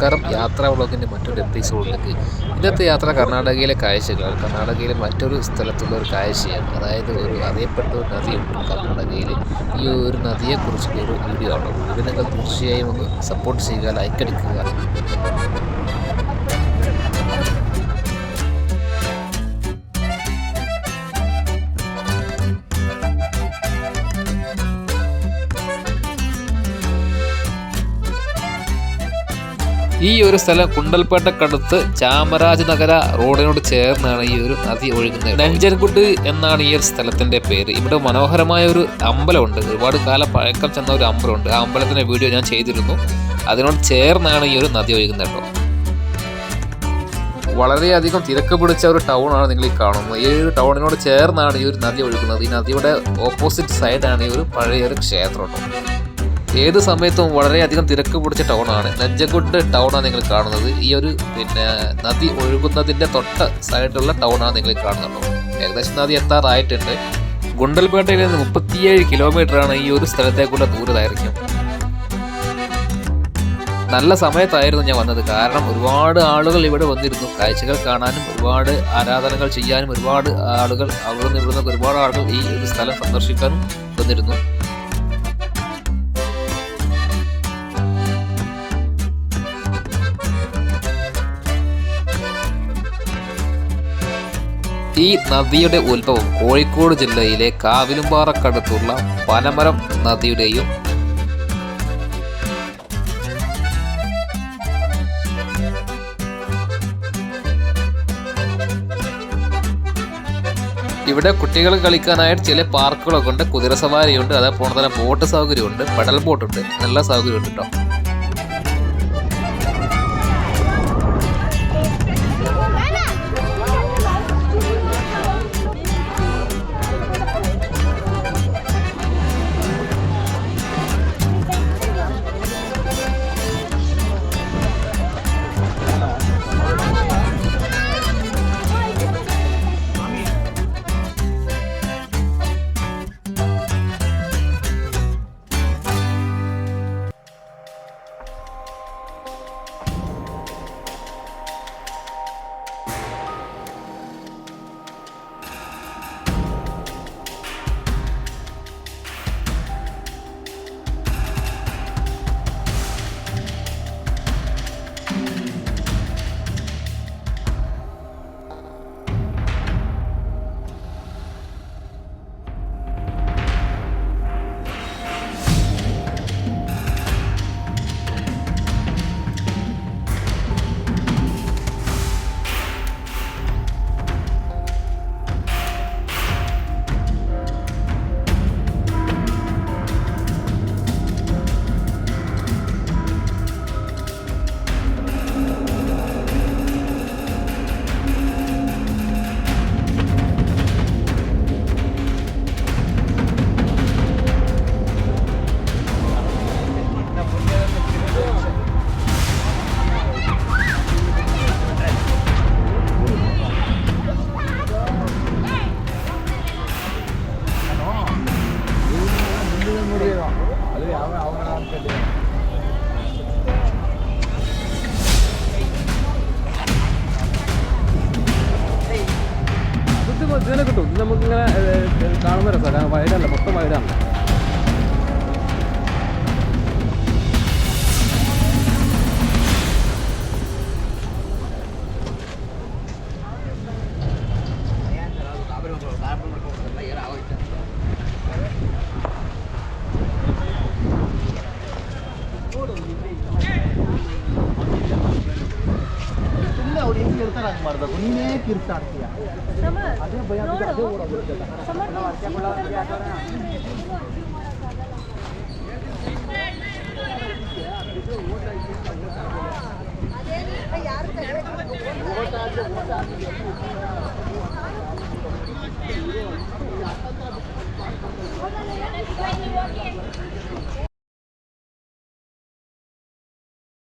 നമസ്കാരം. യാത്രാ വ്ളോഗിൻ്റെ മറ്റൊരു എപ്പിസോഡിലേക്ക്. ഇന്നത്തെ യാത്ര കർണാടകയിലെ കാഴ്ചകൾ, കർണാടകയിലെ മറ്റൊരു സ്ഥലത്തുള്ള ഒരു കാഴ്ചയാണ്. അതായത് ഒരു അറിയപ്പെട്ട ഒരു നദിയുണ്ട് കർണാടകയിൽ. ഈ ഒരു നദിയെക്കുറിച്ചുള്ള ഒരു വീഡിയോ ആണ്. വീഡിയോ നിങ്ങൾ തീർച്ചയായും ഒന്ന് സപ്പോർട്ട് ചെയ്യുക, ലൈക്ക് അടിക്കുക. ഈ ഒരു സ്ഥലം കുണ്ടൽപേട്ടക്കടുത്ത് ചാമരാജനഗര റോഡിനോട് ചേർന്നാണ് ഈ ഒരു നദി ഒഴുകുന്നത്. നഞ്ചൻകുഡ് എന്നാണ് ഈ ഒരു സ്ഥലത്തിന്റെ പേര്. ഇവിടെ മനോഹരമായ ഒരു അമ്പലമുണ്ട്. ഒരുപാട് കാലം പഴക്കം ചെന്ന ഒരു അമ്പലമുണ്ട്. ആ അമ്പലത്തിന്റെ വീഡിയോ ഞാൻ ചെയ്തിരുന്നു. അതിനോട് ചേർന്നാണ് ഈ ഒരു നദി ഒഴുകുന്നത് കേട്ടോ. വളരെയധികം തിരക്ക് പിടിച്ച ഒരു ടൗൺ ആണ് നിങ്ങൾ ഈ കാണുന്നത്. ഈ ഒരു ടൗണിനോട് ചേർന്നാണ് ഈ ഒരു നദി ഒഴുകുന്നത്. ഈ നദിയുടെ ഓപ്പോസിറ്റ് സൈഡാണ് ഈ ഒരു പഴയൊരു ക്ഷേത്രം കേട്ടോ. ഏത് സമയത്തും വളരെയധികം തിരക്ക് പിടിച്ച ടൗണാണ്. നഞ്ചൻകുഡ് ടൗണാണ് നിങ്ങൾ കാണുന്നത്. ഈ ഒരു നദി ഒഴുകുന്നതിൻ്റെ തൊട്ട സൈഡിലുള്ള ടൗണാണ് നിങ്ങൾ കാണുന്നത്. ഏകദേശം നദി എത്താറായിട്ടുണ്ട്. ഗുണ്ടൽപേട്ടയിൽ നിന്ന് 37 കിലോമീറ്ററാണ് ഈ ഒരു സ്ഥലത്തേക്കുള്ള ദൂരദൈർഘ്യം. നല്ല സമയത്തായിരുന്നു ഞാൻ വന്നത്. കാരണം ഒരുപാട് ആളുകൾ ഇവിടെ വന്നിരുന്നു കാഴ്ചകൾ കാണാനും, ഒരുപാട് ആരാധനകൾ ചെയ്യാനും. ഒരുപാട് ആളുകൾ അവിടെ നിന്ന് ഇവിടുന്ന് ഒരുപാട് ആളുകൾ ഈ ഒരു സ്ഥലം സന്ദർശിക്കാനും വന്നിരുന്നു. ഈ നദിയുടെ ഉത്ഭവം കോഴിക്കോട് ജില്ലയിലെ കാവിലുംപാറക്കടുത്തുള്ള പനമരം നദിയുടെയും ഇവിടെ കുട്ടികൾ കളിക്കാനായിട്ട് ചില പാർക്കുകളൊക്കെ ഉണ്ട്. കുതിരസവാരിയുണ്ട്, അതേപോലെ തന്നെ ബോട്ട് സൗകര്യമുണ്ട്, പെഡൽ ബോട്ടുണ്ട്, നല്ല സൗകര്യമുണ്ട് കേട്ടോ. ഇതിനെ കിട്ടും. ഇത് നമുക്കിങ്ങനെ കാണുന്ന രസമാണ്. വയലല്ല, മൊത്തം വയലാണ്. ನೀನೇ ಕಿರ್ಚಾಡ್ತೀಯ ಅದೇ ಭಯ ಅದೇ ಓಡೋಗುತ್ತೆ. ಯಾರು